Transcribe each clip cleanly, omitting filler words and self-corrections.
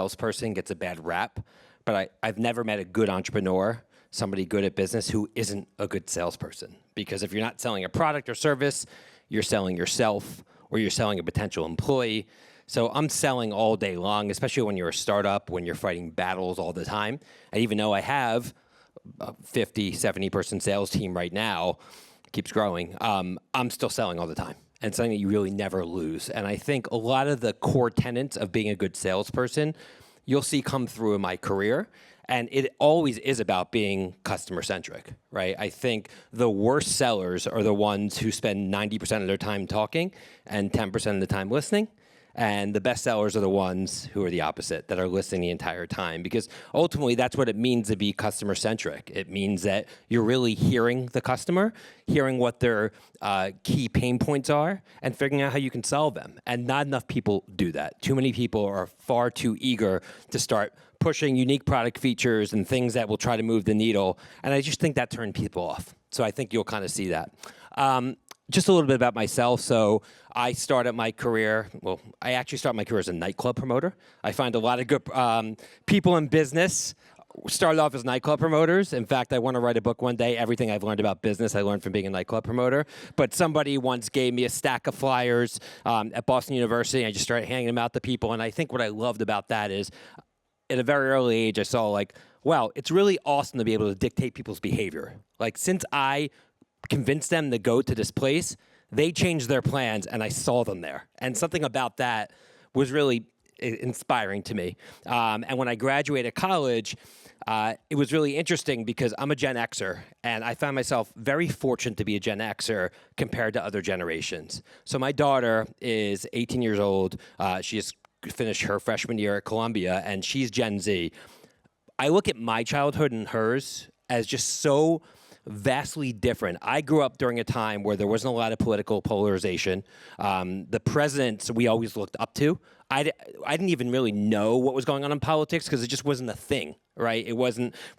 salesperson gets a bad rap, but I've never met a good entrepreneur, somebody good at business, who isn't a good salesperson. Because if you're not selling a product or service, you're selling yourself or you're selling a potential employee. So I'm selling all day long, especially when you're a startup, when you're fighting battles all the time. And even though I have a 50, 70-person sales team right now, keeps growing, I'm still selling all the time. And it's something that you really never lose. And I think a lot of the core tenets of being a good salesperson, you'll see come through in my career. And it always is about being customer-centric, right? I think the worst sellers are the ones who spend 90% of their time talking and 10% of the time listening. And the best sellers are the ones who are the opposite, that are listening the entire time. Because ultimately, that's what it means to be customer-centric. It means that you're really hearing the customer, hearing what their key pain points are, and figuring out how you can solve them. And not enough people do that. Too many people are far too eager to start pushing unique product features and things that will try to move the needle. And I just think that turned people off. So I think you'll kind of see that. Just a little bit about myself. So I started my career, I actually started my career as a nightclub promoter. I find a lot of good people in business started off as nightclub promoters. In fact, I want to write a book one day. Everything I've learned about business, I learned from being a nightclub promoter. But somebody once gave me a stack of flyers at Boston University. And I just started handing them out to people. And I think what I loved about that is, at a very early age, I saw like, wow, it's really awesome to be able to dictate people's behavior. Like, since I convinced them to go to this place, they changed their plans, and I saw them there. And something about that was really inspiring to me. And when I graduated college, it was really interesting because I'm a Gen Xer, and I found myself very fortunate to be a Gen Xer compared to other generations. So my daughter is 18 years old. She just finished her freshman year at Columbia, and she's Gen Z. I look at my childhood and hers as just so vastly different. I grew up during a time where there wasn't a lot of political polarization. The presidents we always looked up to. I didn't even really know what was going on in politics because it just wasn't a thing, right? We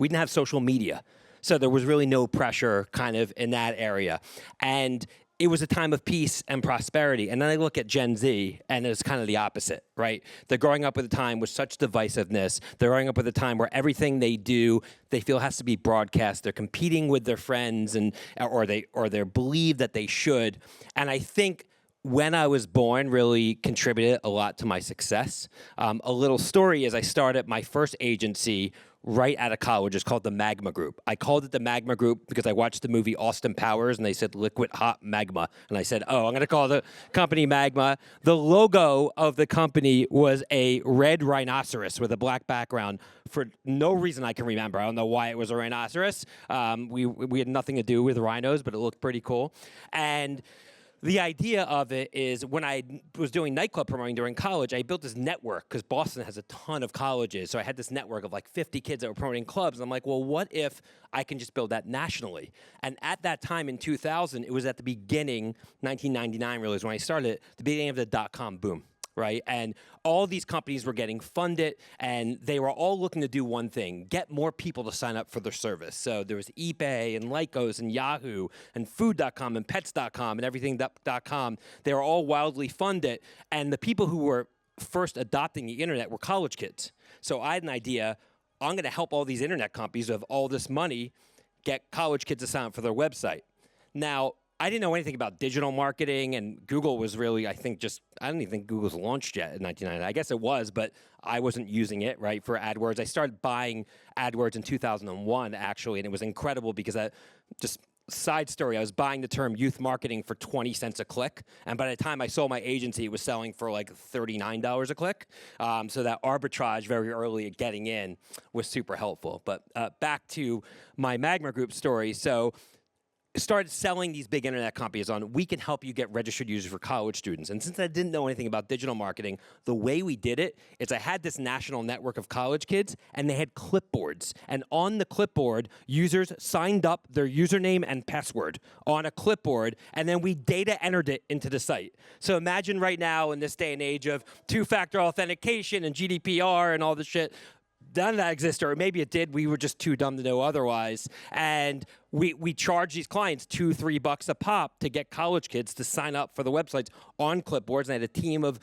didn't have social media. So there was really no pressure kind of in that area. And it was a time of peace and prosperity. And then I look at Gen Z, and it's kind of the opposite, right? They're growing up with a time with such divisiveness. They're growing up with a time where everything they do, they feel has to be broadcast. They're competing with their friends, or they believe that they should. And I think when I was born really contributed a lot to my success. A little story is I started my first agency right out of college. It's called the Magma Group. I called it the Magma Group because I watched the movie Austin Powers, and they said liquid hot magma. And I said, I'm going to call the company Magma. The logo of the company was a red rhinoceros with a black background for no reason I can remember. I don't know why it was a rhinoceros. We had nothing to do with rhinos, but it looked pretty cool. And the idea of it is when I was doing nightclub promoting during college, I built this network because Boston has a ton of colleges. So I had this network of like 50 kids that were promoting clubs. And I'm like, well, what if I can just build that nationally? And at that time in 2000, it was at the beginning, 1999 really is when I started, the beginning of the dot-com boom. Right? And all these companies were getting funded, and they were all looking to do one thing, get more people to sign up for their service. So there was eBay and Lycos and Yahoo and food.com and pets.com and everything.com. They were all wildly funded, and the people who were first adopting the internet were college kids. So I had an idea, I'm going to help all these internet companies with all this money get college kids to sign up for their website. Now, I didn't know anything about digital marketing, and Google was really, I don't even think Google's launched yet in 1999. I guess it was, but I wasn't using it, right, for AdWords. I started buying AdWords in 2001, actually, and it was incredible because side story, I was buying the term youth marketing for 20 cents a click, and by the time I sold my agency, it was selling for like $39 a click. So that arbitrage very early at getting in was super helpful. But back to my Magma Group story. So started selling these big internet companies on, we can help you get registered users for college students. And since I didn't know anything about digital marketing, the way we did it is I had this national network of college kids, and they had clipboards. And on the clipboard, users signed up their username and password on a clipboard, and then we data entered it into the site. So imagine right now in this day and age of two-factor authentication and GDPR and all this shit, none of that existed, or maybe it did. We were just too dumb to know otherwise. And we charge these clients $2-3 a pop to get college kids to sign up for the websites on clipboards. And I had a team of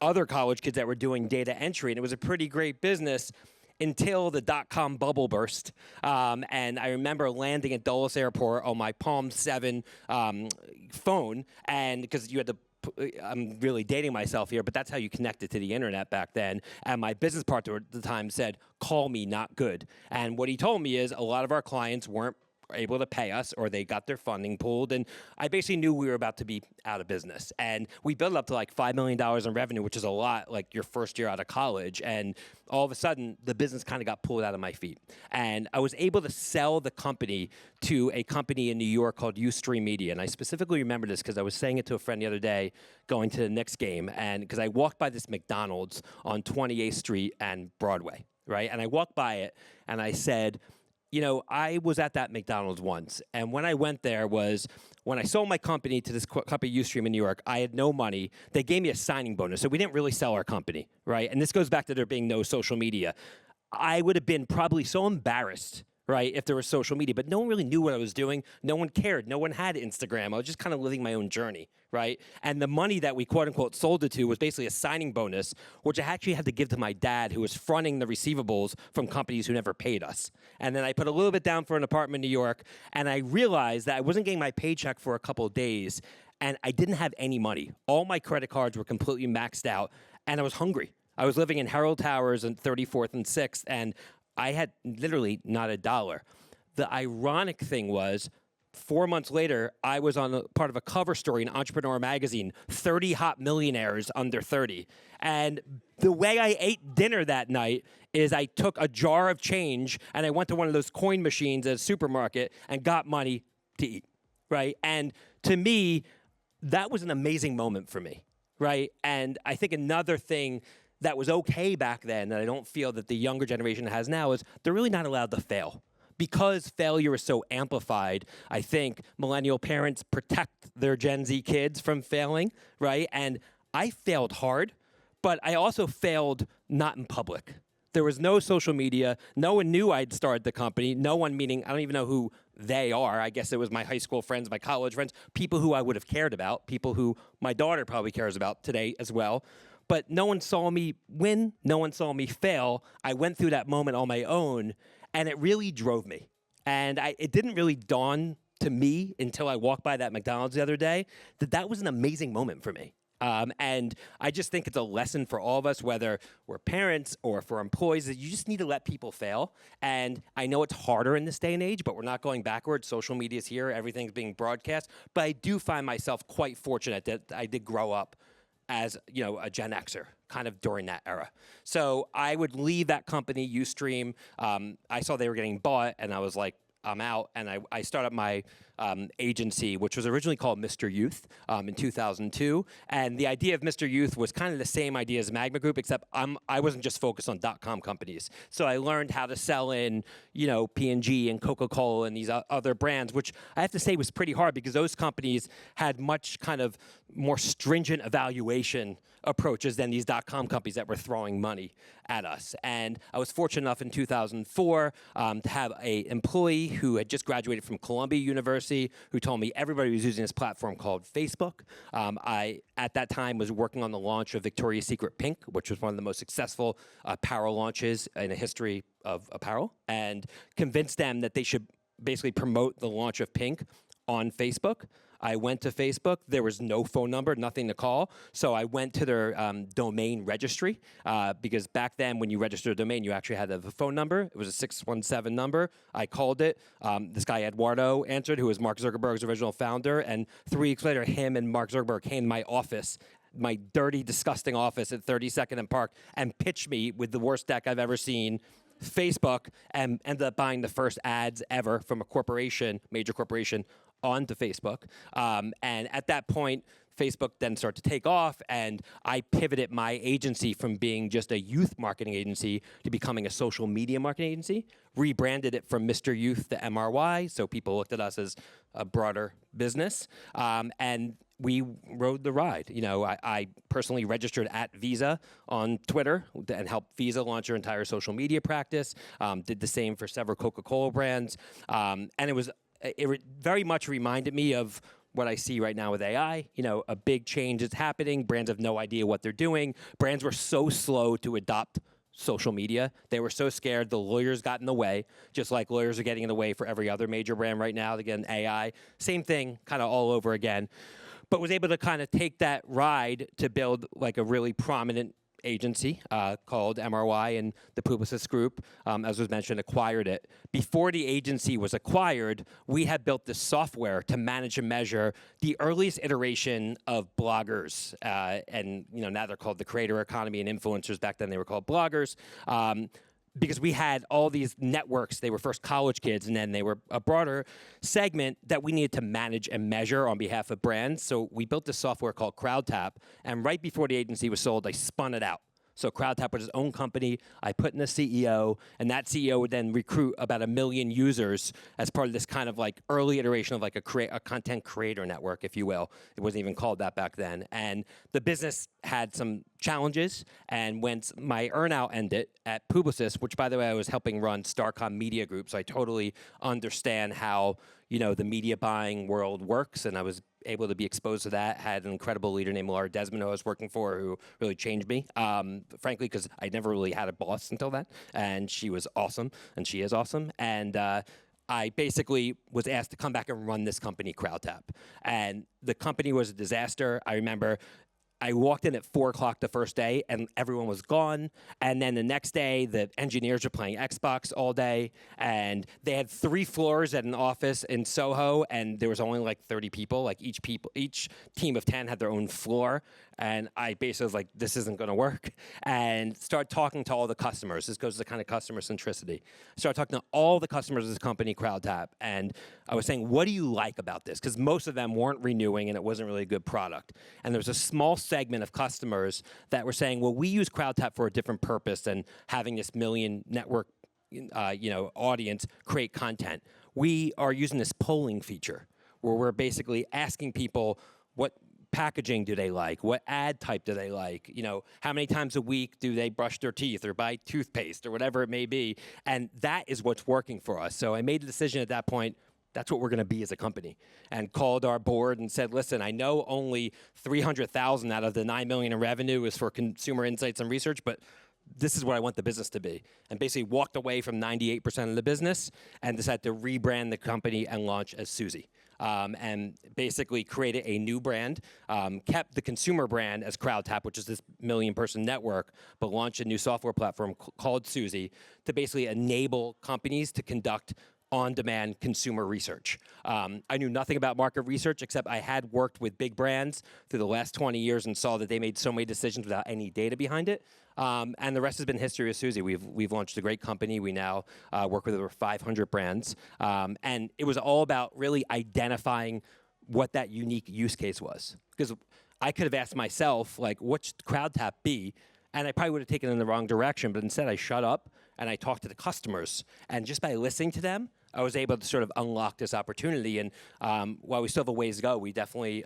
other college kids that were doing data entry, and it was a pretty great business until the dot-com bubble burst. And I remember landing at Dulles Airport on my Palm 7 phone, and because you had to, I'm really dating myself here, but that's how you connected to the internet back then. And my business partner at the time said, "Call me, not good." And what he told me is a lot of our clients weren't able to pay us, or they got their funding pulled, and I basically knew we were about to be out of business. And we built up to like $5 million in revenue, which is a lot, like your first year out of college, and all of a sudden the business kind of got pulled out of my feet. And I was able to sell the company to a company in New York called Ustream Media, and I specifically remember this because I was saying it to a friend the other day going to the Knicks game, and because I walked by this McDonald's on 28th Street and Broadway, right? And I walked by it and I said, you know, I was at that McDonald's once, and when I went there was when I sold my company to this company, Ustream in New York. I had no money. They gave me a signing bonus, so we didn't really sell our company, right? And this goes back to there being no social media. I would have been probably so embarrassed, right, if there was social media, but no one really knew what I was doing. No one cared. No one had Instagram. I was just kind of living my own journey, right? And the money that we quote unquote sold it to was basically a signing bonus, which I actually had to give to my dad, who was fronting the receivables from companies who never paid us. And then I put a little bit down for an apartment in New York, and I realized that I wasn't getting my paycheck for a couple of days, and I didn't have any money. All my credit cards were completely maxed out, and I was hungry. I was living in Herald Towers on 34th and 6th, and I had literally not a dollar. The ironic thing was, 4 months later, I was on a part of a cover story in Entrepreneur magazine, 30 hot millionaires under 30. And the way I ate dinner that night is I took a jar of change and I went to one of those coin machines at a supermarket and got money to eat, right? And to me, that was an amazing moment for me, right? And I think another thing that was okay back then that I don't feel that the younger generation has now is they're really not allowed to fail. Because failure is so amplified, I think millennial parents protect their Gen Z kids from failing, right? And I failed hard, but I also failed not in public. There was no social media. No one knew I'd started the company. No one, meaning I don't even know who they are. I guess it was my high school friends, my college friends, people who I would have cared about, people who my daughter probably cares about today as well. But no one saw me win. No one saw me fail. I went through that moment on my own, and it really drove me. And it didn't really dawn to me until I walked by that McDonald's the other day that that was an amazing moment for me. And I just think it's a lesson for all of us, whether we're parents or for employees, that you just need to let people fail. And I know it's harder in this day and age, but we're not going backwards. Social media is here. Everything's being broadcast. But I do find myself quite fortunate that I did grow up as, you know, a Gen Xer, kind of during that era. So I would leave that company, Ustream. I saw they were getting bought, and I was like, I'm out. And I started my agency, which was originally called Mr. Youth in 2002. And the idea of Mr. Youth was kind of the same idea as Magma Group, except I wasn't just focused on .com companies. So I learned how to sell in, you know, P&G and Coca-Cola and these other brands, which I have to say was pretty hard because those companies had much kind of more stringent evaluation approaches than these .com companies that were throwing money at us. And I was fortunate enough in 2004 to have an employee who had just graduated from Columbia University who told me everybody was using this platform called Facebook. I, at that time, was working on the launch of Victoria's Secret Pink, which was one of the most successful apparel launches in the history of apparel, and convinced them that they should basically promote the launch of Pink on Facebook. I went to Facebook. There was no phone number, nothing to call. So I went to their domain registry because back then when you registered a domain, you actually had to have a phone number. It was a 617 number. I called it. This guy, Eduardo, answered, who was Mark Zuckerberg's original founder. And 3 weeks later, him and Mark Zuckerberg came to my office, my dirty, disgusting office at 32nd and Park, and pitched me with the worst deck I've ever seen, Facebook, and ended up buying the first ads ever from a corporation, major corporation, onto Facebook. And at that point, Facebook then started to take off, and I pivoted my agency from being just a youth marketing agency to becoming a social media marketing agency, rebranded it from Mr. Youth to MRY, so people looked at us as a broader business, and we rode the ride. You know, I personally registered at Visa on Twitter and helped Visa launch their entire social media practice, did the same for several Coca-Cola brands, and it very much reminded me of what I see right now with AI. A big change is happening. Brands have no idea what they're doing. Brands were so slow to adopt social media. They were so scared. The lawyers got in the way, just like lawyers are getting in the way for every other major brand right now. Again, AI, same thing, kind of all over again. But was able to kind of take that ride to build like a really prominent agency called MRY, and the Publicis Group, as was mentioned, acquired it. Before the agency was acquired, we had built this software to manage and measure the earliest iteration of bloggers, and now they're called the creator economy and influencers. Back then they were called bloggers. Because we had all these networks. They were first college kids, and then they were a broader segment that we needed to manage and measure on behalf of brands. So we built this software called CrowdTap, and right before the agency was sold, I spun it out. So CrowdTap was his own company. I put in a CEO, and that CEO would then recruit about 1 million users as part of this kind of like early iteration of like a content creator network, if you will. It wasn't even called that back then. And the business had some challenges, and when my earnout ended at Publicis, which by the way I was helping run Starcom Media Group, so I totally understand how the media buying world works, and I was able to be exposed to that. Had an incredible leader named Laura Desmond who I was working for, who really changed me, frankly, because I never really had a boss until then, and she was awesome, and she is awesome, and I basically was asked to come back and run this company, CrowdTap, and the company was a disaster. I remember I walked in at 4 o'clock the first day, and everyone was gone. And then the next day, the engineers were playing Xbox all day, and they had 3 floors at an office in Soho, and there was only like 30 people. Like each team of 10 had their own floor. And I basically was like, this isn't going to work. And start talking to all the customers. This goes to kind of customer centricity. Start talking to all the customers of this company, CrowdTap. And I was saying, what do you like about this? Because most of them weren't renewing, and it wasn't really a good product. And there was a small segment of customers that were saying, well, we use CrowdTap for a different purpose than having this million network audience create content. We are using this polling feature where we're basically asking people what packaging do they like? What ad type do they like? How many times a week do they brush their teeth or buy toothpaste or whatever it may be? And that is what's working for us. So I made the decision at that point, that's what we're going to be as a company, and called our board and said, listen, I know only 300,000 out of the 9 million in revenue is for consumer insights and research, but this is what I want the business to be. And basically walked away from 98% of the business and decided to rebrand the company and launch as Suzy. And basically created a new brand, kept the consumer brand as CrowdTap, which is this million-person network, but launched a new software platform called Suzy to basically enable companies to conduct on-demand consumer research. I knew nothing about market research, except I had worked with big brands through the last 20 years and saw that they made so many decisions without any data behind it. And the rest has been history with Suzy. We've launched a great company. We now work with over 500 brands. And it was all about really identifying what that unique use case was. Because I could have asked myself, like, what should CrowdTap be? And I probably would have taken it in the wrong direction, but instead I shut up and I talked to the customers. And just by listening to them, I was able to sort of unlock this opportunity. And while we still have a ways to go, we definitely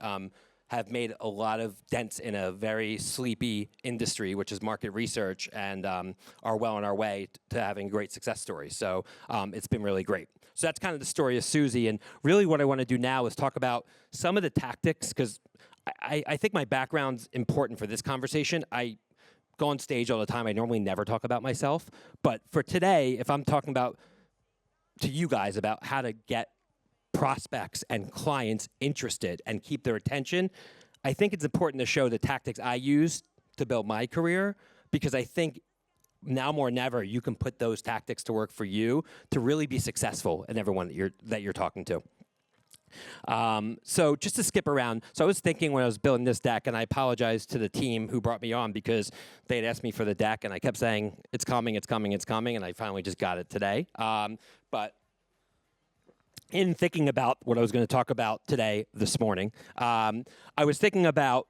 have made a lot of dents in a very sleepy industry, which is market research, and are well on our way to having a great success story. So it's been really great. So that's kind of the story of Suzy. And really what I want to do now is talk about some of the tactics, because I think my background's important for this conversation. I go on stage all the time. I normally never talk about myself. But for today, if I'm talking about to you guys about how to get prospects and clients interested and keep their attention, I think it's important to show the tactics I use to build my career, because I think now more than ever, you can put those tactics to work for you to really be successful in everyone that you're talking to. So just to skip around, so I was thinking when I was building this deck, and I apologize to the team who brought me on because they had asked me for the deck, and I kept saying, it's coming, it's coming, it's coming, and I finally just got it today. But in thinking about what I was going to talk about today, this morning, I was thinking about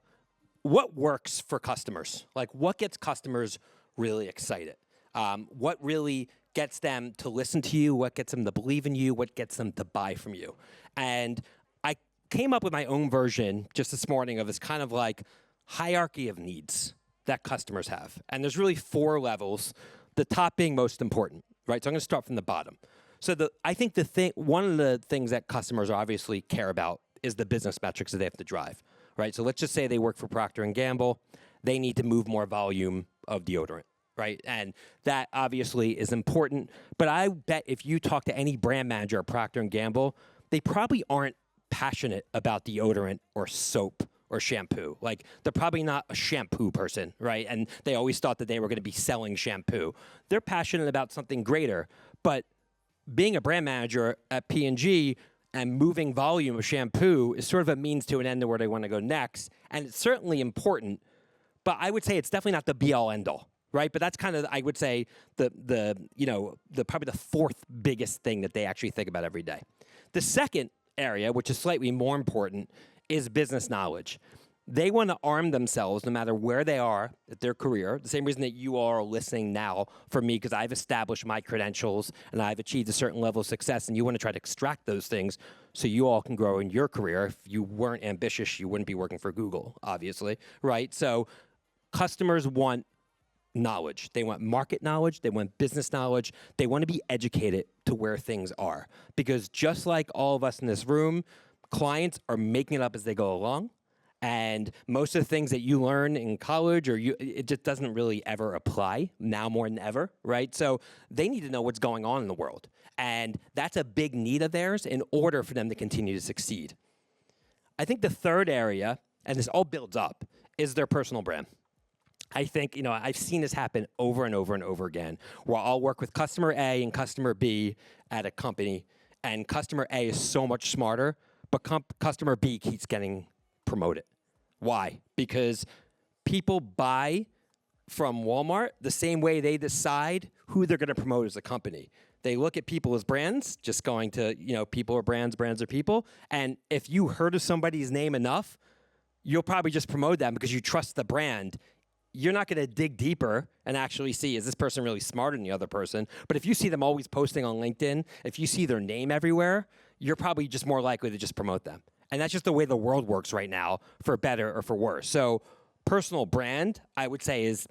what works for customers. Like, what gets customers really excited? What really gets them to listen to you? What gets them to believe in you? What gets them to buy from you? And I came up with my own version just this morning of this kind of like hierarchy of needs that customers have. And there's really 4 levels, the top being most important, right? So I'm going to start from the bottom. So I think one of the things that customers obviously care about is the business metrics that they have to drive, right? So let's just say they work for Procter and Gamble. They need to move more volume of deodorant, right? And that obviously is important. But I bet if you talk to any brand manager at Procter and Gamble, they probably aren't passionate about deodorant or soap or shampoo. Like, they're probably not a shampoo person, right? And they always thought that they were going to be selling shampoo. They're passionate about something greater. But being a brand manager at P&G and moving volume of shampoo is sort of a means to an end to where they want to go next. And it's certainly important, but I would say it's definitely not the be-all, end-all, right? But that's kind of, I would say, the probably the fourth biggest thing that they actually think about every day. The second area, which is slightly more important, is business knowledge. They want to arm themselves no matter where they are at their career. The same reason that you all are listening now for me, because I've established my credentials and I've achieved a certain level of success, and you want to try to extract those things so you all can grow in your career. If you weren't ambitious, you wouldn't be working for Google, obviously, right? So customers want knowledge. They want market knowledge. They want business knowledge. They want to be educated to where things are. Because just like all of us in this room, clients are making it up as they go along. And most of the things that you learn in college it just doesn't really ever apply now more than ever, right? So they need to know what's going on in the world. And that's a big need of theirs in order for them to continue to succeed. I think the third area, and this all builds up, is their personal brand. I think, I've seen this happen over and over and over again, where I'll work with customer A and customer B at a company, and customer A is so much smarter, but customer B keeps getting promoted. Why? Because people buy from Walmart the same way they decide who they're going to promote as a company. They look at people as brands, just going to, people are brands, brands are people. And if you heard of somebody's name enough, you'll probably just promote them because you trust the brand. You're not going to dig deeper and actually see, is this person really smarter than the other person? But if you see them always posting on LinkedIn, if you see their name everywhere, you're probably just more likely to just promote them. And that's just the way the world works right now, for better or for worse. So personal brand, I would say, is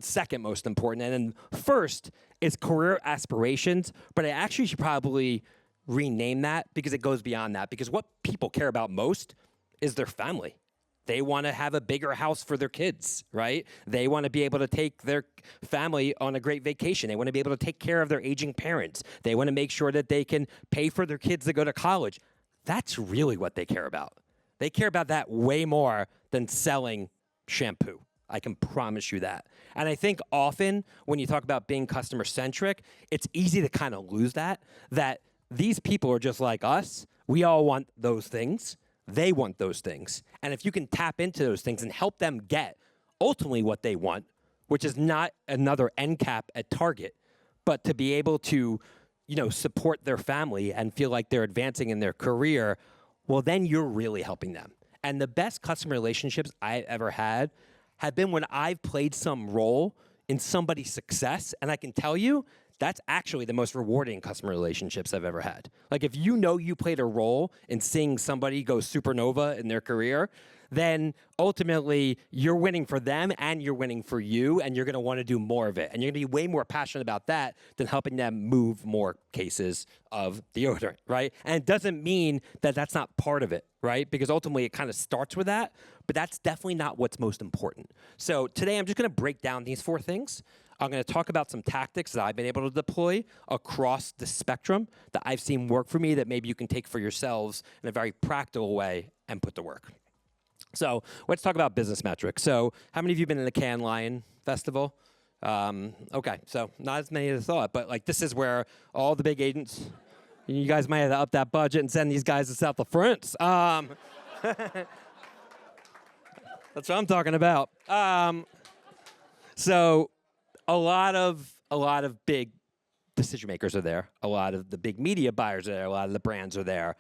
second most important. And then first is career aspirations. But I actually should probably rename that, because it goes beyond that. Because what people care about most is their family. They want to have a bigger house for their kids, right? They want to be able to take their family on a great vacation. They want to be able to take care of their aging parents. They want to make sure that they can pay for their kids to go to college. That's really what they care about. They care about that way more than selling shampoo. I can promise you that. And I think often when you talk about being customer-centric, it's easy to kind of lose that these people are just like us. We all want those things. They want those things. And if you can tap into those things and help them get ultimately what they want, which is not another end cap at Target, but to be able to, support their family and feel like they're advancing in their career, well, then you're really helping them. And the best customer relationships I've ever had have been when I've played some role in somebody's success. And I can tell you, that's actually the most rewarding customer relationships I've ever had. Like, if you played a role in seeing somebody go supernova in their career, then ultimately you're winning for them and you're winning for you, and you're going to want to do more of it. And you're going to be way more passionate about that than helping them move more cases of deodorant, right? And it doesn't mean that that's not part of it, right? Because ultimately it kind of starts with that, but that's definitely not what's most important. So today I'm just going to break down these four things. I'm going to talk about some tactics that I've been able to deploy across the spectrum that I've seen work for me that maybe you can take for yourselves in a very practical way and put to work. So let's talk about business metrics. So how many of you have been in the Cannes Lion Festival? Okay, so not as many as I thought, but this is where all the big agents, you guys might have to up that budget and send these guys to South of France. That's what I'm talking about. So a lot of big decision makers are there. A lot of the big media buyers are there. A lot of the brands are there.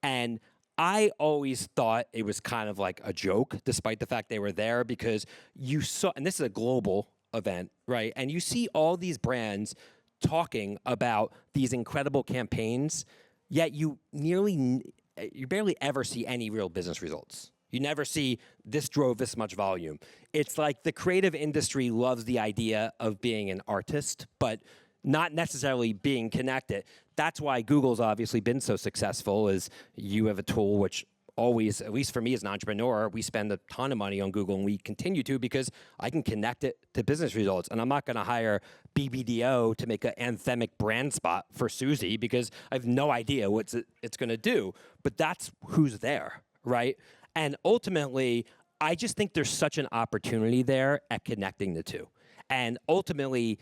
And I always thought it was kind of like a joke, despite the fact they were there, because you saw, and this is a global event, right? And you see all these brands talking about these incredible campaigns, yet you barely ever see any real business results. You never see this drove this much volume. It's like the creative industry loves the idea of being an artist, but not necessarily being connected. That's why Google's obviously been so successful, is you have a tool which always, at least for me as an entrepreneur, we spend a ton of money on Google, and we continue to because I can connect it to business results. And I'm not going to hire BBDO to make an anthemic brand spot for Suzy because I have no idea what it's going to do. But that's who's there, right? And ultimately, I just think there's such an opportunity there at connecting the two. And ultimately,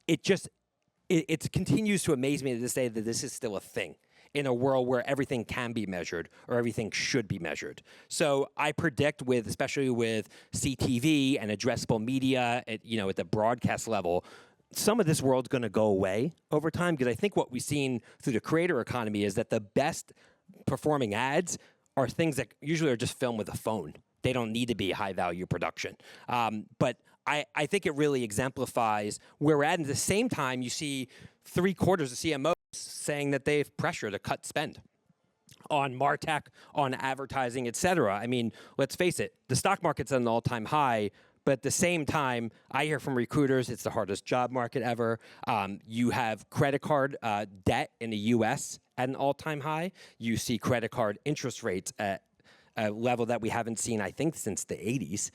it continues to amaze me to this day that this is still a thing in a world where everything can be measured or everything should be measured. So I predict especially with CTV and addressable media at the broadcast level, some of this world's going to go away over time, because I think what we've seen through the creator economy is that the best performing ads are things that usually are just filmed with a phone. They don't need to be high value production. But I think it really exemplifies where we're at. And at the same time, you see 3/4 of CMOs saying that they have pressure to cut spend on MarTech, on advertising, et cetera. I mean, let's face it, the stock market's at an all-time high, but at the same time, I hear from recruiters, it's the hardest job market ever. You have credit card debt in the US at an all-time high. You see credit card interest rates at a level that we haven't seen, I think, since the 80s.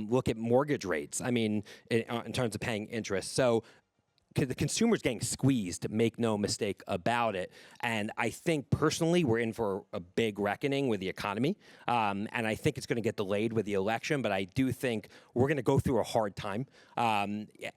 Look at mortgage rates, I mean, in terms of paying interest. So the consumer's getting squeezed, make no mistake about it. And I think personally we're in for a big reckoning with the economy. And I think it's going to get delayed with the election, but I do think we're going to go through a hard time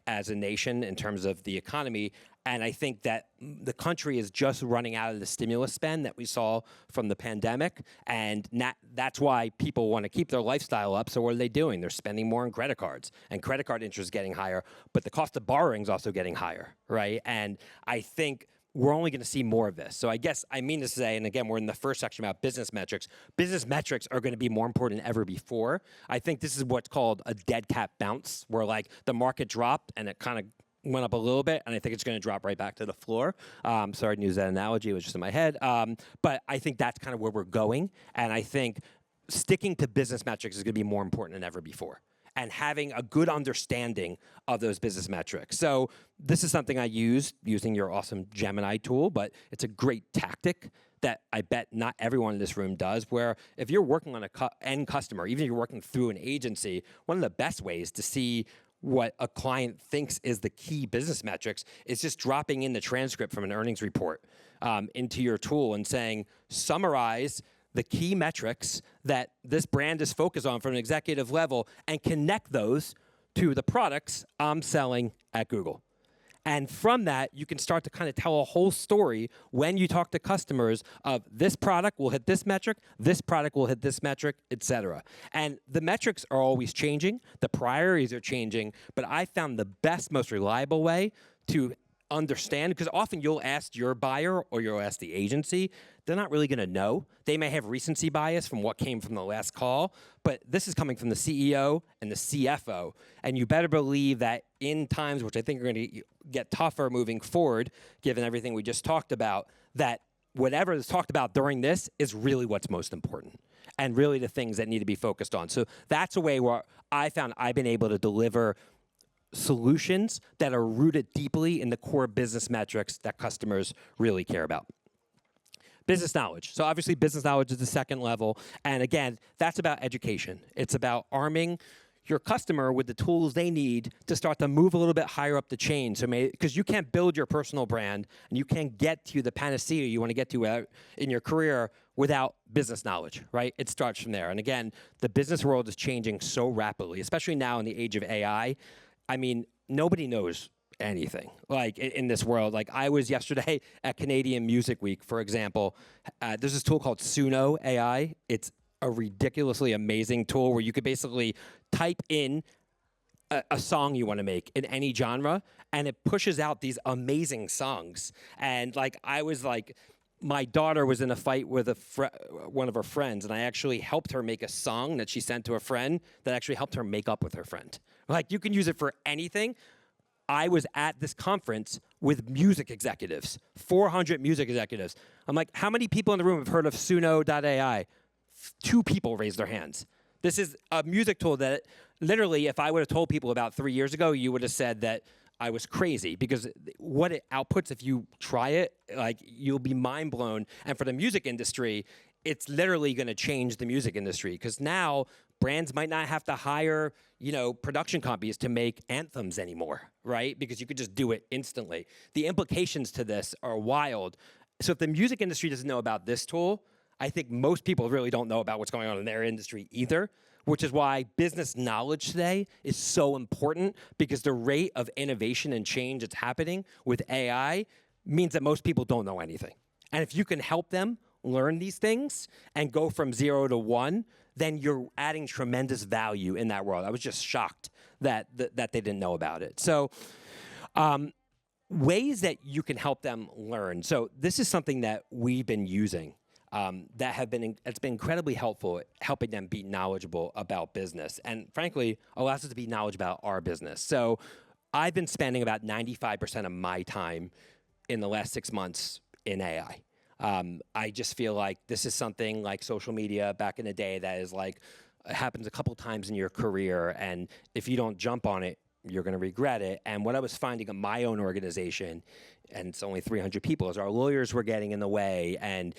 as a nation in terms of the economy. And I think that the country is just running out of the stimulus spend that we saw from the pandemic. And that's why people want to keep their lifestyle up. So what are they doing? They're spending more on credit cards. And credit card interest is getting higher. But the cost of borrowing is also getting higher, right? And I think we're only going to see more of this. So I guess I mean to say, and again, we're in the first section about business metrics. Business metrics are going to be more important than ever before. I think this is what's called a dead cat bounce, where like the market dropped and it kind of went up a little bit, and I think it's going to drop right back to the floor. Sorry to use that analogy, it was just in my head. But I think that's kind of where we're going, and I think sticking to business metrics is going to be more important than ever before, and having a good understanding of those business metrics. So this is something I use using your awesome Gemini tool, but it's a great tactic that I bet not everyone in this room does, where if you're working on an end customer, even if you're working through an agency, one of the best ways to see what a client thinks is the key business metrics is just dropping in the transcript from an earnings report into your tool and saying, summarize the key metrics that this brand is focused on from an executive level and connect those to the products I'm selling at Google. And from that, you can start to kind of tell a whole story when you talk to customers of this product will hit this metric, this product will hit this metric, et cetera. And the metrics are always changing, the priorities are changing, but I found the best, most reliable way to understand, because often you'll ask your buyer or you'll ask the agency, they're not really going to know. They may have recency bias from what came from the last call, but this is coming from the CEO and the CFO. And you better believe that in times, which I think are going to get tougher moving forward, given everything we just talked about, that whatever is talked about during this is really what's most important and really the things that need to be focused on. So that's a way where I found I've been able to deliver solutions that are rooted deeply in the core business metrics that customers really care about. Business knowledge. So obviously business knowledge is the second level. And again, that's about education. It's about arming your customer with the tools they need to start to move a little bit higher up the chain. So because you can't build your personal brand and you can't get to the panacea you want to get to in your career without business knowledge, right? It starts from there. And again, the business world is changing so rapidly, especially now in the age of AI. I mean, nobody knows anything like in this world. Like I was yesterday at Canadian Music Week, for example. There's this tool called Suno AI. It's a ridiculously amazing tool where you could basically type in a song you want to make in any genre, and it pushes out these amazing songs. And like I was like, my daughter was in a fight with one of her friends, and I actually helped her make a song that she sent to a friend that actually helped her make up with her friend. Like, you can use it for anything. I was at this conference with music executives, 400 music executives. I'm like, how many people in the room have heard of Suno AI? 2 people raised their hands. This is a music tool that literally, if I would have told people about 3 years ago, you would have said that I was crazy, because what it outputs, if you try it, like, you'll be mind blown. And for the music industry, it's literally going to change the music industry, because now brands might not have to hire, production companies to make anthems anymore, right? Because you could just do it instantly. The implications to this are wild. So if the music industry doesn't know about this tool, I think most people really don't know about what's going on in their industry either, which is why business knowledge today is so important, because the rate of innovation and change that's happening with AI means that most people don't know anything. And if you can help them learn these things and go from 0 to 1, then you're adding tremendous value in that world. I was just shocked that they didn't know about it. So ways that you can help them learn. So this is something that we've been using it's been incredibly helpful at helping them be knowledgeable about business, and frankly allows us to be knowledgeable about our business. So I've been spending about 95% of my time in the last 6 months in AI. I just feel like this is something like social media back in the day that is like, it happens a couple times in your career, and if you don't jump on it, you're going to regret it. And what I was finding in my own organization, and it's only 300 people, is our lawyers were getting in the way, and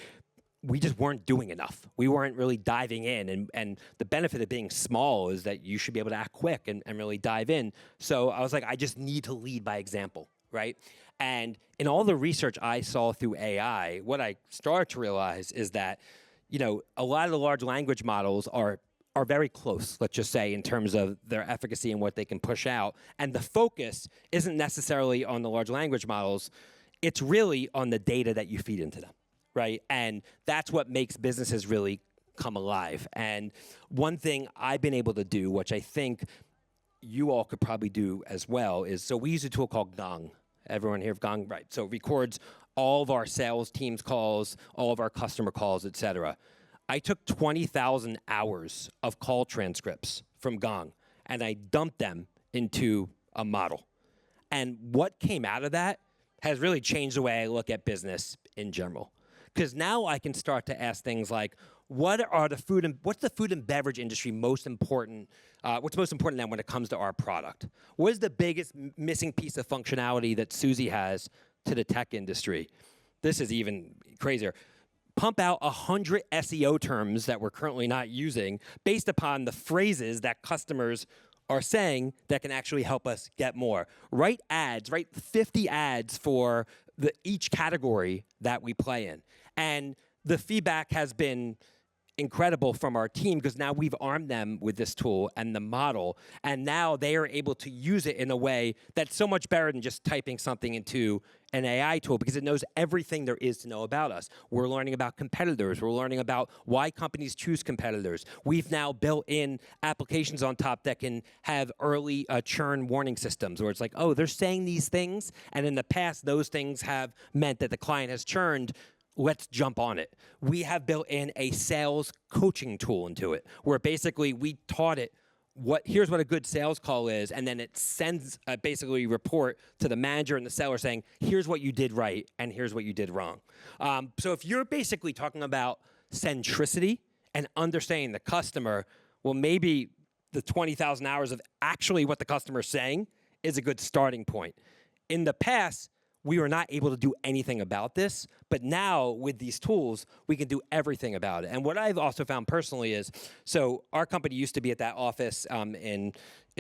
we just weren't doing enough. We weren't really diving in. And the benefit of being small is that you should be able to act quick and really dive in. So I was like, I just need to lead by example, right? And in all the research I saw through AI, what I started to realize is that, a lot of the large language models are very close, let's just say, in terms of their efficacy and what they can push out. And the focus isn't necessarily on the large language models. It's really on the data that you feed into them, right? And that's what makes businesses really come alive. And one thing I've been able to do, which I think you all could probably do as well, is, so we use a tool called Gong. Everyone here of Gong, right? So it records all of our sales team's calls, all of our customer calls, et cetera. I took 20,000 hours of call transcripts from Gong, and I dumped them into a model. And what came out of that has really changed the way I look at business in general. Because now I can start to ask things like, what's the food and beverage industry most important? What's most important now when it comes to our product? What is the biggest missing piece of functionality that Suzy has to the tech industry? This is even crazier. Pump out 100 SEO terms that we're currently not using based upon the phrases that customers are saying that can actually help us get more. Write 50 ads for each category that we play in. And the feedback has been incredible from our team, because now we've armed them with this tool and the model, and now they are able to use it in a way that's so much better than just typing something into an AI tool, because it knows everything there is to know about us. We're learning about competitors. We're learning about why companies choose competitors. We've now built in applications on top that can have early churn warning systems, where it's like, oh, they're saying these things, and in the past, those things have meant that the client has churned. Let's jump on it. We have built in a sales coaching tool into it, where basically we taught it here's what a good sales call is, and then it sends basically a report to the manager and the seller saying, here's what you did right, and here's what you did wrong. So if you're basically talking about centricity and understanding the customer, well, maybe the 20,000 hours of actually what the customer is saying is a good starting point. In the past, we were not able to do anything about this, but now with these tools, we can do everything about it. And what I've also found personally is, so our company used to be at that office in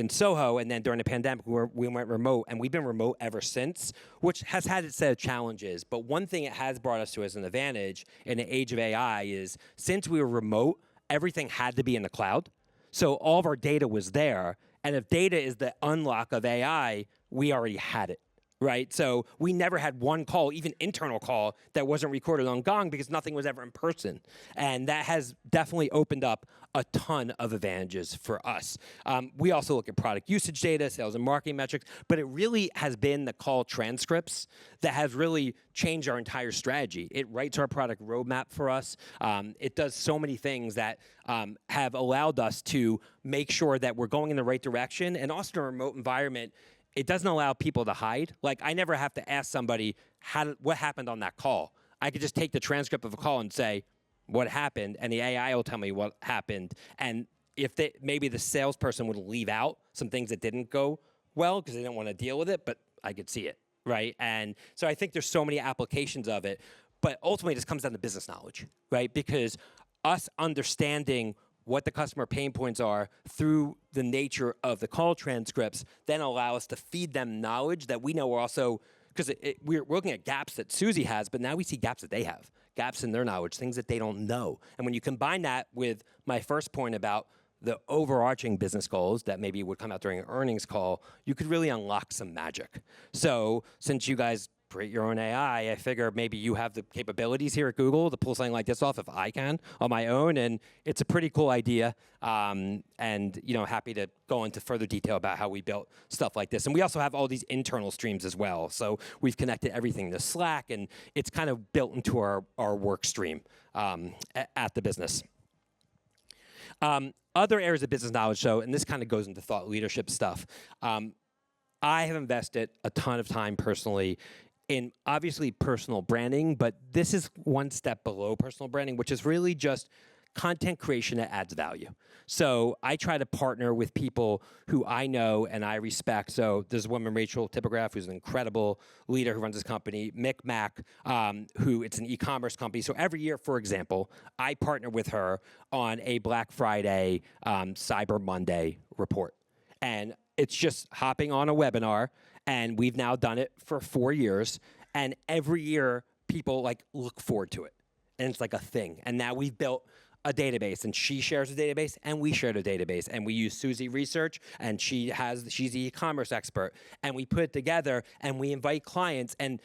Soho, and then during the pandemic, we went remote, and we've been remote ever since, which has had its set of challenges. But one thing it has brought us to as an advantage in the age of AI is, since we were remote, everything had to be in the cloud. So all of our data was there, and if data is the unlock of AI, we already had it. Right? So we never had one call, even internal call, that wasn't recorded on Gong, because nothing was ever in person. And that has definitely opened up a ton of advantages for us. We also look at product usage data, sales and marketing metrics, but it really has been the call transcripts that has really changed our entire strategy. It writes our product roadmap for us. It does so many things that have allowed us to make sure that we're going in the right direction. And also in a remote environment, it doesn't allow people to hide. Like, I never have to ask somebody what happened on that call. I could just take the transcript of a call and say what happened, and the AI will tell me what happened. And if maybe the salesperson would leave out some things that didn't go well because they didn't want to deal with it, but I could see it, right? And so I think there's so many applications of it. But ultimately, this comes down to business knowledge, right? Because us understanding what the customer pain points are through the nature of the call transcripts then allow us to feed them knowledge that we know are also, because we're looking at gaps that Susie has, but now we see gaps that they have, gaps in their knowledge, things that they don't know. And when you combine that with my first point about the overarching business goals that maybe would come out during an earnings call, you could really unlock some magic. So since you guys create your own AI, I figure maybe you have the capabilities here at Google to pull something like this off if I can on my own, and it's a pretty cool idea. And happy to go into further detail about how we built stuff like this. And we also have all these internal streams as well. So we've connected everything to Slack, and it's kind of built into our work stream at the business. Other areas of business knowledge, and this kind of goes into thought leadership stuff. I have invested a ton of time personally in obviously personal branding, but this is one step below personal branding, which is really just content creation that adds value. So I try to partner with people who I know and I respect. So there's a woman, Rachel Tipograph, who's an incredible leader who runs this company, Mick Mack, who it's an e-commerce company. So every year, for example, I partner with her on a Black Friday, Cyber Monday report. And it's just hopping on a webinar, and we've now done it for 4 years, and every year people look forward to it, and it's like a thing. And now we've built a database, and she shares a database, and we share a database, and we use Susie Research, and she's the e-commerce expert, and we put it together, and we invite clients, and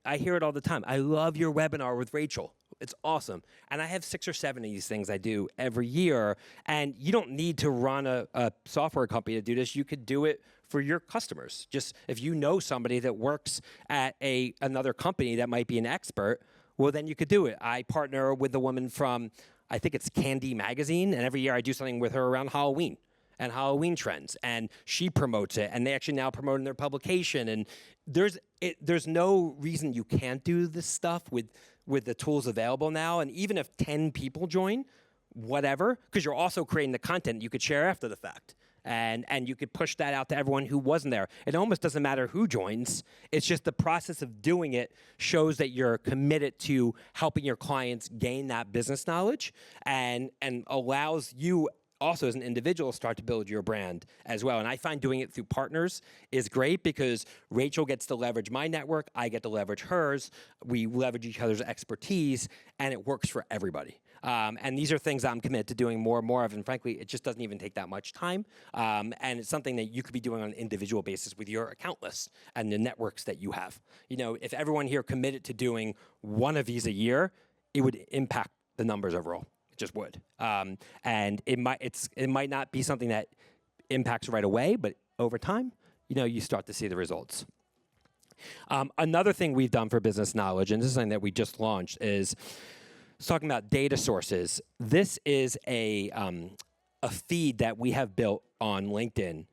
I hear it all the time. I love your webinar with Rachel. It's awesome. And I have 6 or 7 of these things I do every year. And you don't need to run a software company to do this. You could do it for your customers. Just if you know somebody that works at another company that might be an expert, well, then you could do it. I partner with a woman from, I think it's Candy Magazine, and every year I do something with her around Halloween and Halloween trends, and she promotes it, and they actually now promote in their publication. And there's no reason you can't do this stuff with the tools available now. And even if 10 people join, whatever, because you're also creating the content you could share after the fact. And you could push that out to everyone who wasn't there. It almost doesn't matter who joins. It's just the process of doing it shows that you're committed to helping your clients gain that business knowledge, and allows you also as an individual start to build your brand as well. And I find doing it through partners is great because Rachel gets to leverage my network, I get to leverage hers, we leverage each other's expertise, and it works for everybody. And these are things I'm committed to doing more and more of, and frankly, it just doesn't even take that much time. And it's something that you could be doing on an individual basis with your account list and the networks that you have. If everyone here committed to doing one of these a year, it would impact the numbers overall. Just would, and it might not be something that impacts right away, but over time, you start to see the results. Another thing we've done for business knowledge, and this is something that we just launched, is talking about data sources. This is a feed that we have built on LinkedIn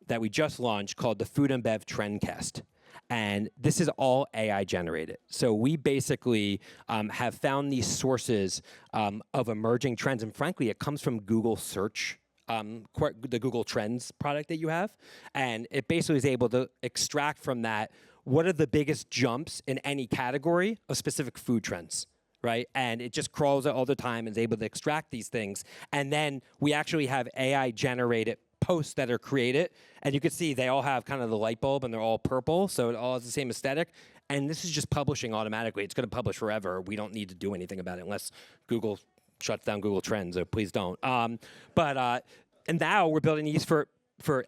that we just launched called the Food and Bev Trendcast. And this is all AI generated. So we basically have found these sources of emerging trends. And frankly, it comes from Google Search, the Google Trends product that you have. And it basically is able to extract from that what are the biggest jumps in any category of specific food trends, right? And it just crawls it all the time and is able to extract these things. And then we actually have AI generated posts that are created, and you can see they all have kind of the light bulb and they're all purple, so it all has the same aesthetic. And this is just publishing automatically. It's going to publish forever. We don't need to do anything about it unless Google shuts down Google Trends, so please don't. And now we're building these for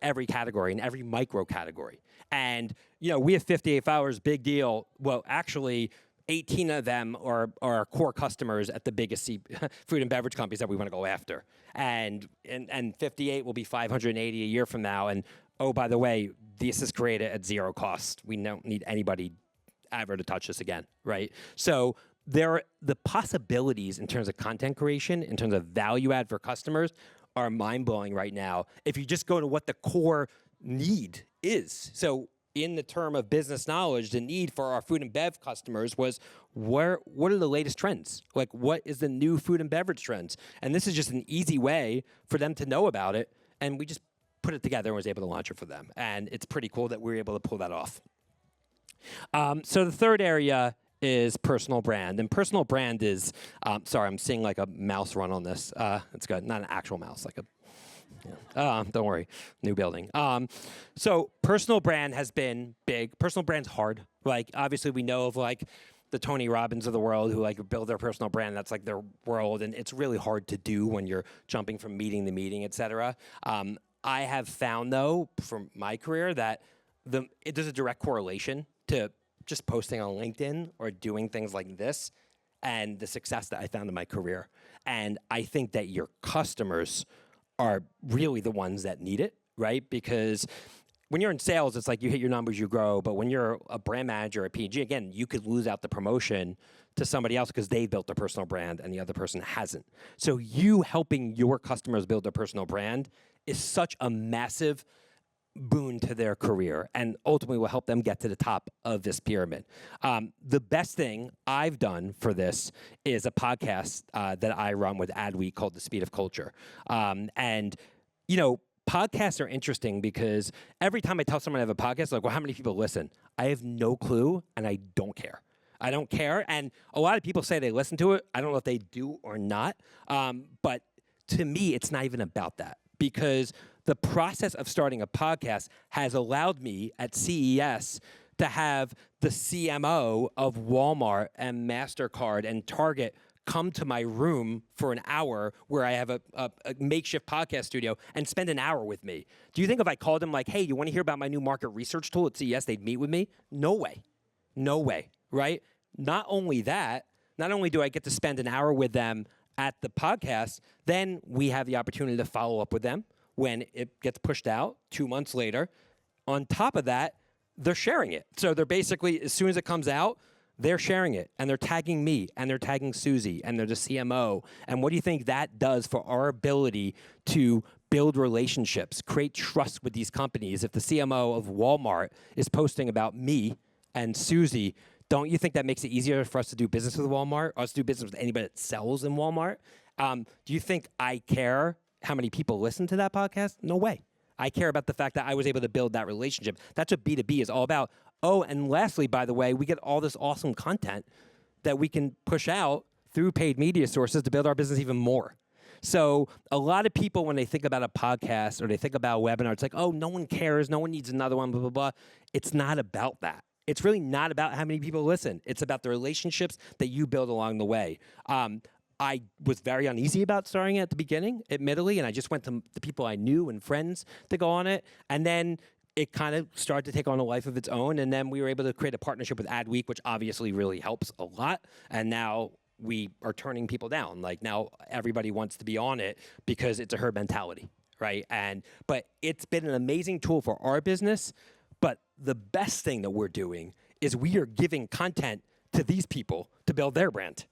every category and every micro category. And we have 58 followers, big deal. Well, actually, 18 of them are our core customers at the biggest food and beverage companies that we want to go after. And 58 will be 580 a year from now. And oh, by the way, this is created at zero cost. We don't need anybody ever to touch this again, right? So the possibilities in terms of content creation, in terms of value add for customers, are mind-blowing right now. If you just go to what the core need is. So in the term of business knowledge, the need for our food and bev customers was what are the latest trends? What is the new food and beverage trends? And this is just an easy way for them to know about it. And we just put it together and was able to launch it for them. And it's pretty cool that we were able to pull that off. So the third area is personal brand. And personal brand is, sorry, I'm seeing like a mouse run on this. It's good, not an actual mouse, like a, don't worry, new building. So personal brand has been big. Personal brand's hard. Like, obviously we know of like the Tony Robbins of the world who like build their personal brand. That's like their world. And it's really hard to do when you're jumping from meeting to meeting, et cetera. I have found though, from my career, that there's a direct correlation to just posting on LinkedIn or doing things like this and the success that I found in my career. And I think that your customers are really the ones that need it, right? Because when you're in sales, it's like you hit your numbers, you grow. But when you're a brand manager at P&G, again, you could lose out the promotion to somebody else because they built their personal brand and the other person hasn't. So you helping your customers build their personal brand is such a massive boon to their career and ultimately will help them get to the top of this pyramid. The best thing I've done for this is a podcast that I run with Adweek called The Speed of Culture. And, you know, podcasts are interesting because every time I tell someone I have a podcast, like, well, how many people listen? I have no clue and I don't care. I don't care. And a lot of people say they listen to it. I don't know if they do or not. But to me, it's not even about that, because the process of starting a podcast has allowed me at CES to have the CMO of Walmart and MasterCard and Target come to my room for an hour where I have a makeshift podcast studio and spend an hour with me. Do you think if I called them like, hey, you want to hear about my new market research tool at CES, they'd meet with me? No way. No way, right? Not only that, not only do I get to spend an hour with them at the podcast, then we have the opportunity to follow up with them when it gets pushed out 2 months later. On top of that, they're sharing it. So they're basically, as soon as it comes out, they're sharing it, and they're tagging me, and they're tagging Susie, and they're the CMO. And what do you think that does for our ability to build relationships, create trust with these companies? If the CMO of Walmart is posting about me and Susie, don't you think that makes it easier for us to do business with Walmart, or us to do business with anybody that sells in Walmart? Do you think I care how many people listen to that podcast? No way. I care about the fact that I was able to build that relationship. That's what B2B is all about. Oh, and lastly, by the way, we get all this awesome content that we can push out through paid media sources to build our business even more. So a lot of people, when they think about a podcast or they think about a webinar, it's like, oh, no one cares. No one needs another one, blah, blah, blah. It's not about that. It's really not about how many people listen. It's about the relationships that you build along the way. I was very uneasy about starting at the beginning, admittedly, and I just went to the people I knew and friends to go on it. And then it kind of started to take on a life of its own. And then we were able to create a partnership with Adweek, which obviously really helps a lot. And now we are turning people down. Like, now everybody wants to be on it because it's a herd mentality, right? But it's been an amazing tool for our business. But the best thing that we're doing is we are giving content to these people to build their brand.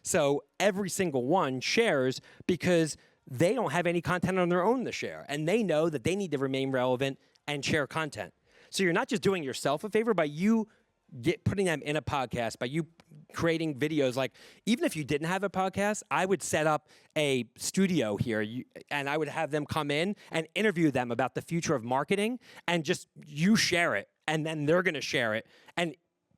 So every single one shares because they don't have any content on their own to share. And they know that they need to remain relevant and share content. So you're not just doing yourself a favor by you putting them in a podcast, by you creating videos. Like, even if you didn't have a podcast, I would set up a studio here and I would have them come in and interview them about the future of marketing, and just you share it and then they're going to share it. And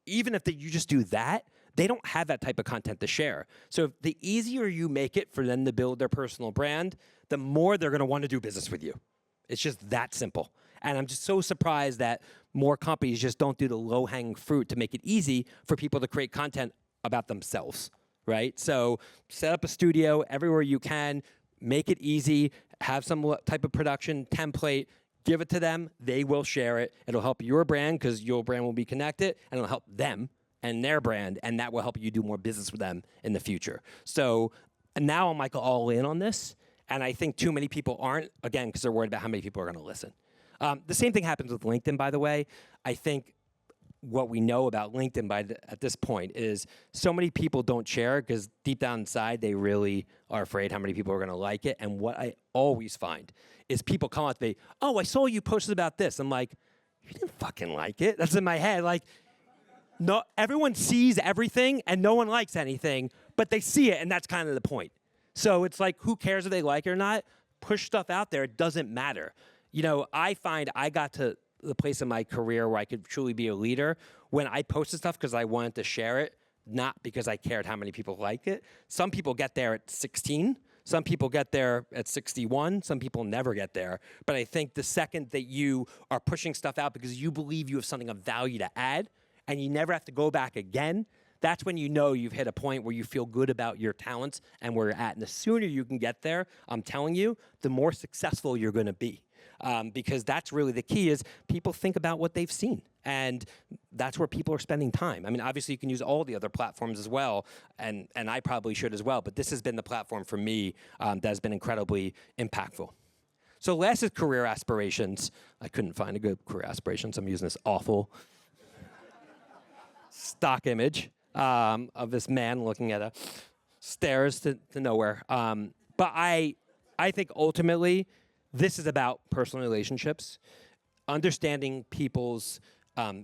even if you just do that, they don't have that type of content to share. So the easier you make it for them to build their personal brand, the more they're going to want to do business with you. It's just that simple. And I'm just so surprised that more companies just don't do the low-hanging fruit to make it easy for people to create content about themselves, right? So set up a studio everywhere you can, make it easy, have some type of production template, give it to them, they will share it. It'll help your brand because your brand will be connected, and it'll help them and their brand, and that will help you do more business with them in the future. So now I'm like all in on this, and I think too many people aren't, again, because they're worried about how many people are going to listen. The same thing happens with LinkedIn, by the way. I think what we know about LinkedIn at this point is so many people don't share because deep down inside, they really are afraid how many people are going to like it. And what I always find is people come up to me, oh, I saw you posted about this. I'm like, you didn't fucking like it. That's in my head. Like, no, everyone sees everything and no one likes anything, but they see it, and that's kind of the point. So it's like, who cares if they like it or not? Push stuff out there. It doesn't matter. You know, I find I got to the place in my career where I could truly be a leader when I posted stuff because I wanted to share it not because I cared how many people liked it. Some people get there at 16. Some people get there at 61. Some people never get there. But I think the second that you are pushing stuff out because you believe you have something of value to add and you never have to go back again, that's when you know you've hit a point where you feel good about your talents and where you're at. And the sooner you can get there, I'm telling you, the more successful you're going to be. Because that's really the key is people think about what they've seen. And that's where people are spending time. I mean, obviously, you can use all the other platforms as well, and I probably should as well. But this has been the platform for me that has been incredibly impactful. So last is career aspirations. I couldn't find a good career aspirations. I'm using this awful stock image of this man looking at stairs to nowhere. But I think ultimately, this is about personal relationships, understanding people's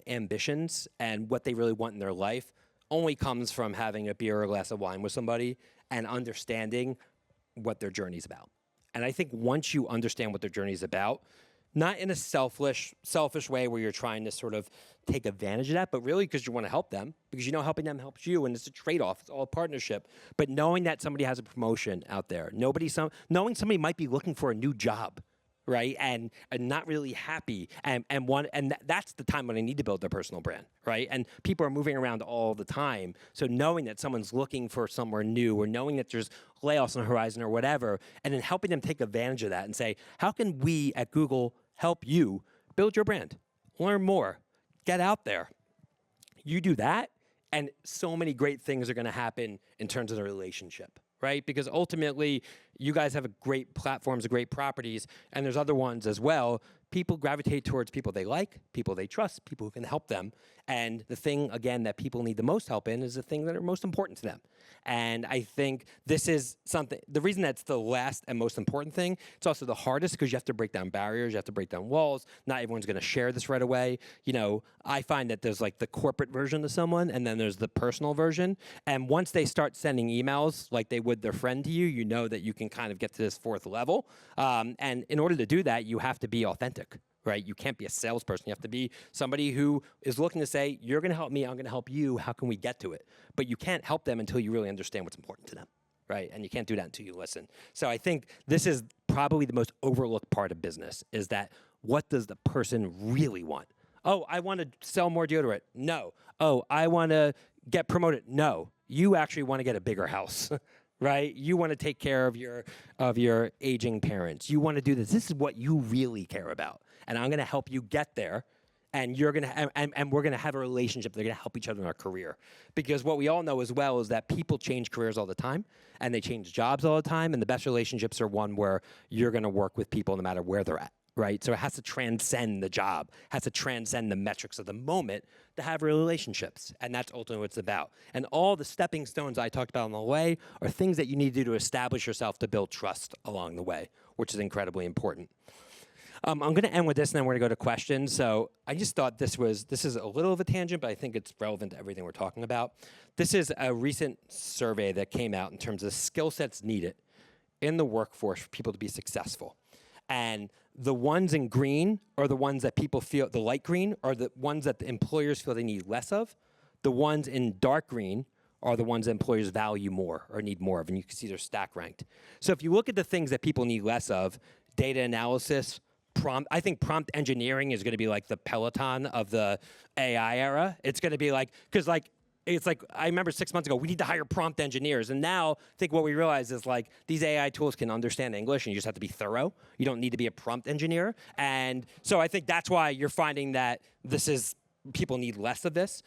ambitions and what they really want in their life only comes from having a beer or a glass of wine with somebody and understanding what their journey's about. And I think once you understand what their journey's about, not in a selfish way where you're trying to sort of take advantage of that, but really because you want to help them, because you know helping them helps you, and it's a trade-off. It's all a partnership. But knowing that somebody has a promotion out there, knowing somebody might be looking for a new job, right, and not really happy, and that's the time when I need to build their personal brand, right? And people are moving around all the time, so knowing that someone's looking for somewhere new, or knowing that there's layoffs on the horizon or whatever, and then helping them take advantage of that and say, how can we at Google help you build your brand, learn more, get out there? You do that, and so many great things are going to happen in terms of the relationship, right? Because ultimately, you guys have great platforms, great properties, and there's other ones as well. People gravitate towards people they like, people they trust, people who can help them. And the thing, again, that people need the most help in is the thing that are most important to them. And I think this is something, the reason that's the last and most important thing, it's also the hardest because you have to break down barriers, you have to break down walls. Not everyone's going to share this right away. You know, I find that there's like the corporate version of someone and then there's the personal version. And once they start sending emails like they would their friend to you, you know that you can kind of get to this fourth level. And in order to do that, you have to be authentic, right? You can't be a salesperson. You have to be somebody who is looking to say, you're going to help me, I'm going to help you. How can we get to it? But you can't help them until you really understand what's important to them, right? And you can't do that until you listen. So I think this is probably the most overlooked part of business is that what does the person really want? Oh, I want to sell more deodorant. No. Oh, I want to get promoted. No. You actually want to get a bigger house. Right? You want to take care of your aging parents. You want to do this. This is what you really care about. And I'm going to help you get there. And you're going to and we're going to have a relationship. They're going to help each other in our career. Because what we all know as well is that people change careers all the time and they change jobs all the time. And the best relationships are one where you're going to work with people no matter where they're at. Right? So it has to transcend the job, has to transcend the metrics of the moment to have relationships. And that's ultimately what it's about. And all the stepping stones I talked about on the way are things that you need to do to establish yourself to build trust along the way, which is incredibly important. I'm going to end with this and then we're going to go to questions. So I just thought this is a little of a tangent, but I think it's relevant to everything we're talking about. This is a recent survey that came out in terms of skill sets needed in the workforce for people to be successful. And the ones in green are the ones that people feel, the light green are the ones that the employers feel they need less of. The ones in dark green are the ones that employers value more or need more of, and you can see they're stack ranked. So if you look at the things that people need less of, data analysis, I think prompt engineering is going to be like the Peloton of the AI era. It's going to be like, because like, it's like, I remember 6 months ago, we need to hire prompt engineers. And now, I think what we realize is like, these AI tools can understand English and you just have to be thorough. You don't need to be a prompt engineer. And so I think that's why you're finding that people need less of this.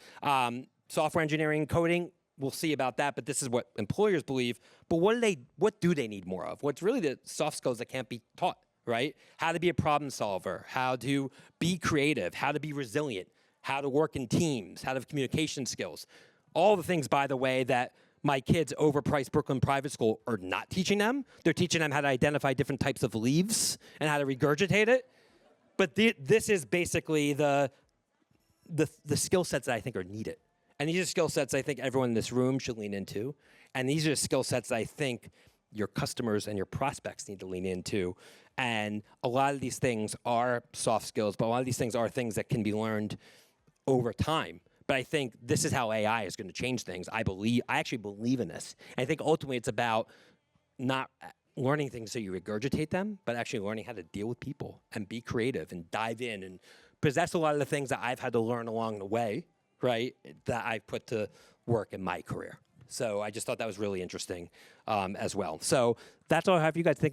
Software engineering, coding, we'll see about that, but this is what employers believe. But what do they need more of? What's really the soft skills that can't be taught, right? How to be a problem solver, how to be creative, how to be resilient, how to work in teams, how to have communication skills. All the things, by the way, that my kids' overpriced Brooklyn private school are not teaching them. They're teaching them how to identify different types of leaves and how to regurgitate it. But this is basically the skill sets that I think are needed. And these are skill sets I think everyone in this room should lean into. And these are skill sets I think your customers and your prospects need to lean into. And a lot of these things are soft skills, but a lot of these things are things that can be learned over time. But But I think this is how AI is going to change things. I actually believe in this. And I think ultimately it's about not learning things so you regurgitate them, but actually learning how to deal with people and be creative and dive in. And because that's a lot of the things that I've had to learn along the way, right, that I put to work in my career. So I just thought that was really interesting as well. So that's all I have for you guys. Think